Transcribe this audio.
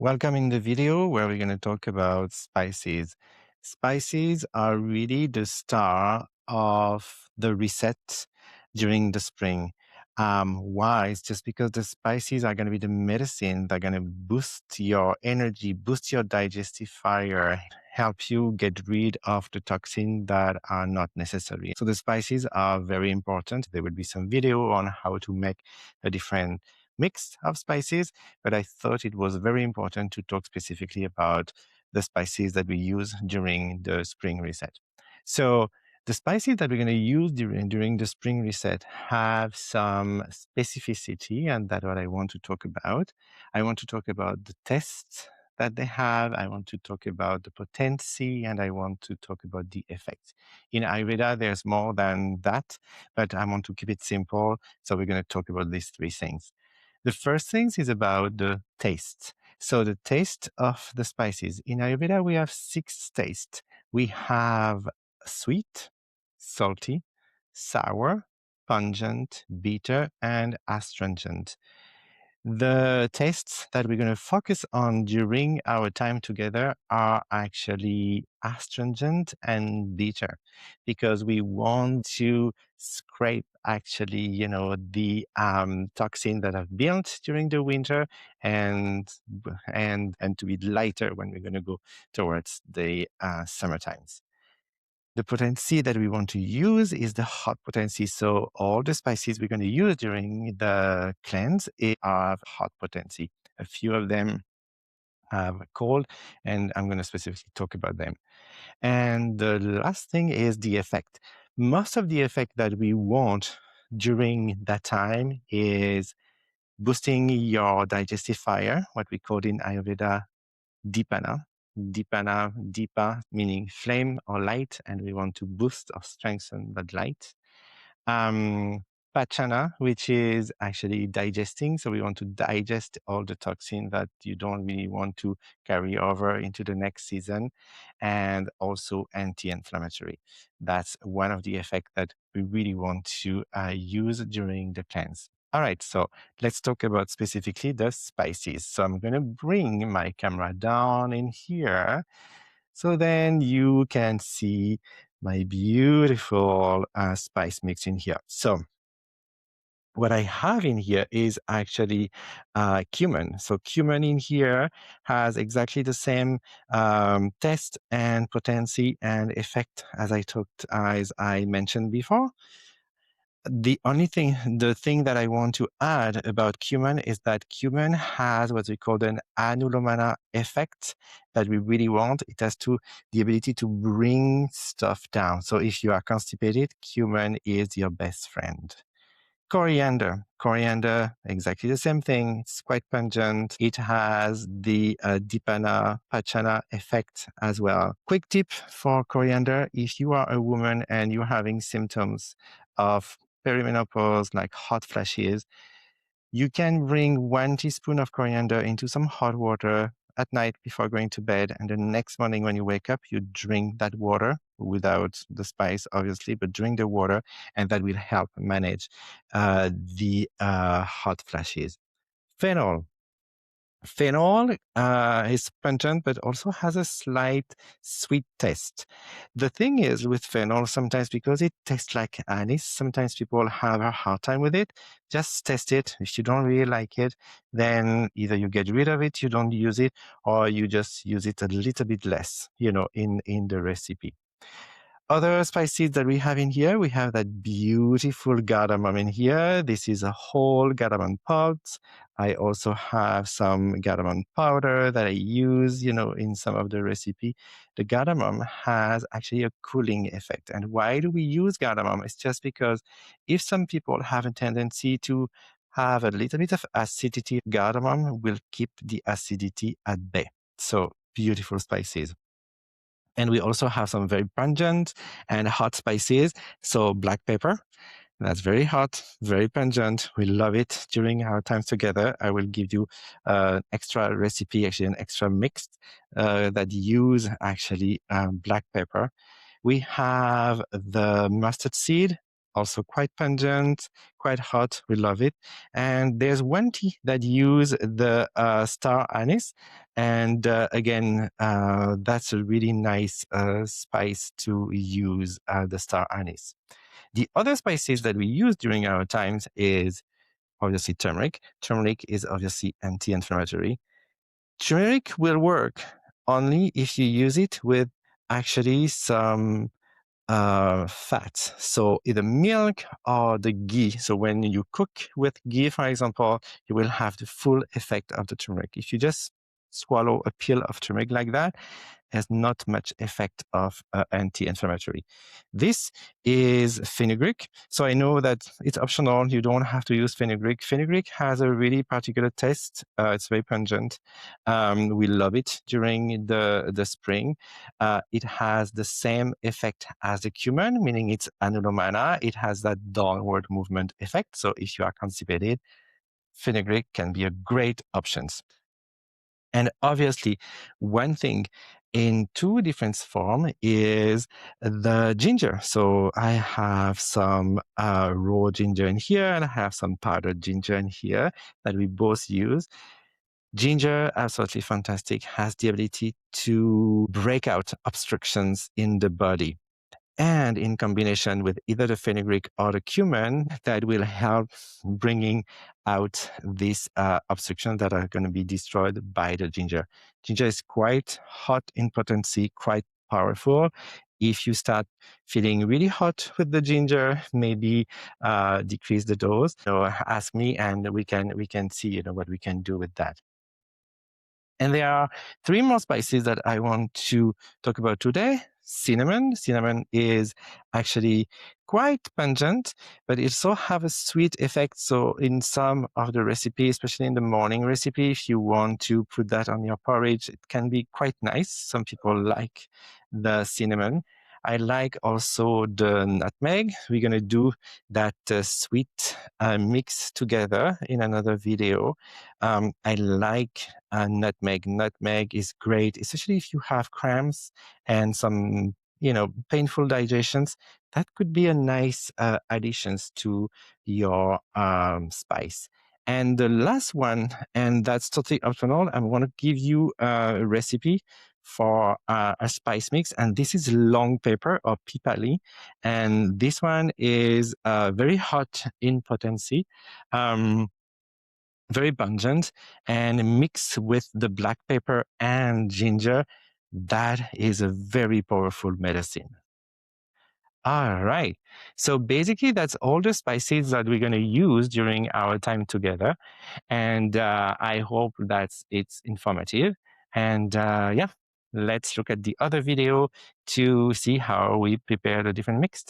Welcome in the video where we're going to talk about spices. Spices are really the star of the reset during the spring. Why? It's just because the spices are going to be the medicine that are going to boost your energy, boost your digestive fire, help you get rid of the toxins that are not necessary. So the spices are very important. There will be some video on how to make a different mix of spices, but I thought it was very important to talk specifically about the spices that we use during the spring reset. So the spices that we're going to use during the spring reset have some specificity, and that's what I want to talk about. I want to talk about the tests that they have. I want to talk about the potency, and I want to talk about the effects. In Ayurveda, there's more than that, but I want to keep it simple. So we're going to talk about these three things. The first thing is about the taste. So the taste of the spices. In Ayurveda, we have 6 tastes. We have sweet, salty, sour, pungent, bitter, and astringent. The tastes that we're going to focus on during our time together are actually astringent and bitter, because we want to scrape actually, the toxin that have built during the winter and to be lighter when we're going to go towards the summer times. The potency that we want to use is the hot potency. So all the spices we're going to use during the cleanse are hot potency. A few of them have cold, and I'm going to specifically talk about them. And the last thing is the effect. Most of the effect that we want during that time is boosting your digestive fire, what we call in Ayurveda Dipana. Dipa meaning flame or light, and we want to boost or strengthen that light. Pachana, which is actually digesting. So we want to digest all the toxin that you don't really want to carry over into the next season. And also anti-inflammatory. That's one of the effects that we really want to use during the cleanse. All right, so let's talk about specifically the spices. So I'm going to bring my camera down in here so then you can see my beautiful spice mix in here. So what I have in here is actually cumin. So cumin in here has exactly the same taste and potency and effect as I mentioned before. The thing that I want to add about cumin is that cumin has what we call an anulomana effect that we really want. It has the ability to bring stuff down. So if you are constipated, cumin is your best friend. Coriander, exactly the same thing. It's quite pungent. It has the Dipana, Pachana effect as well. Quick tip for coriander: if you are a woman and you're having symptoms of perimenopause, like hot flashes, you can bring 1 teaspoon of coriander into some hot water at night before going to bed, and the next morning when you wake up, you drink that water without the spice, obviously, but drink the water, and that will help manage the hot flashes. Phenol. Phenol is pungent, but also has a slight sweet taste. The thing is with phenol, sometimes because it tastes like anise, sometimes people have a hard time with it. Just test it. If you don't really like it, then either you get rid of it, you don't use it, or you just use it a little bit less, in the recipe. Other spices that we have in here, we have that beautiful cardamom in here. This is a whole cardamom pods. I also have some cardamom powder that I use, in some of the recipe. The cardamom has actually a cooling effect. And why do we use cardamom? It's just because if some people have a tendency to have a little bit of acidity, cardamom will keep the acidity at bay. So beautiful spices. And we also have some very pungent and hot spices. So black pepper, that's very hot, very pungent. We love it during our times together. I will give you an extra recipe, actually an extra mix that use actually black pepper. We have the mustard seed. also quite pungent, quite hot. We love it. And there's one tea that use the star anise. And again, that's a really nice spice to use, the star anise. The other spices that we use during our times is obviously turmeric. Turmeric is obviously anti-inflammatory. Turmeric will work only if you use it with actually some fat. So either milk or the ghee. So when you cook with ghee, for example, you will have the full effect of the turmeric. If you just swallow a pill of turmeric like that, has not much effect of anti-inflammatory. This is fenugreek. So I know that it's optional. You don't have to use fenugreek. Fenugreek has a really particular taste. It's very pungent. We love it during the spring. It has the same effect as the cumin, meaning it's anulomana. It has that downward movement effect. So if you are constipated, fenugreek can be a great option. And obviously, one thing in two different form is the ginger. So I have some raw ginger in here, and I have some powdered ginger in here that we both use. Ginger, absolutely fantastic, has the ability to break out obstructions in the body. And in combination with either the fenugreek or the cumin, that will help bringing out these obstructions that are going to be destroyed by the ginger. Ginger is quite hot in potency, quite powerful. If you start feeling really hot with the ginger, maybe decrease the dose. So ask me, and we can see what we can do with that. And there are three more spices that I want to talk about today. Cinnamon. Cinnamon is actually quite pungent, but it also have a sweet effect. So in some of the recipes, especially in the morning recipe, if you want to put that on your porridge, it can be quite nice. Some people like the cinnamon. I like also the nutmeg. We're going to do that sweet mix together in another video. I like nutmeg. Nutmeg is great, especially if you have cramps and some, painful digestions. That could be a nice additions to your spice. And the last one, and that's totally optional, I want to give you a recipe for a spice mix, and this is long pepper or Pipali, and this one is very hot in potency. Very pungent, and mixed with the black pepper and ginger, that is a very powerful medicine. All right. So basically, that's all the spices that we're going to use during our time together. And I hope that it's informative. And yeah, let's look at the other video to see how we prepare the different mix.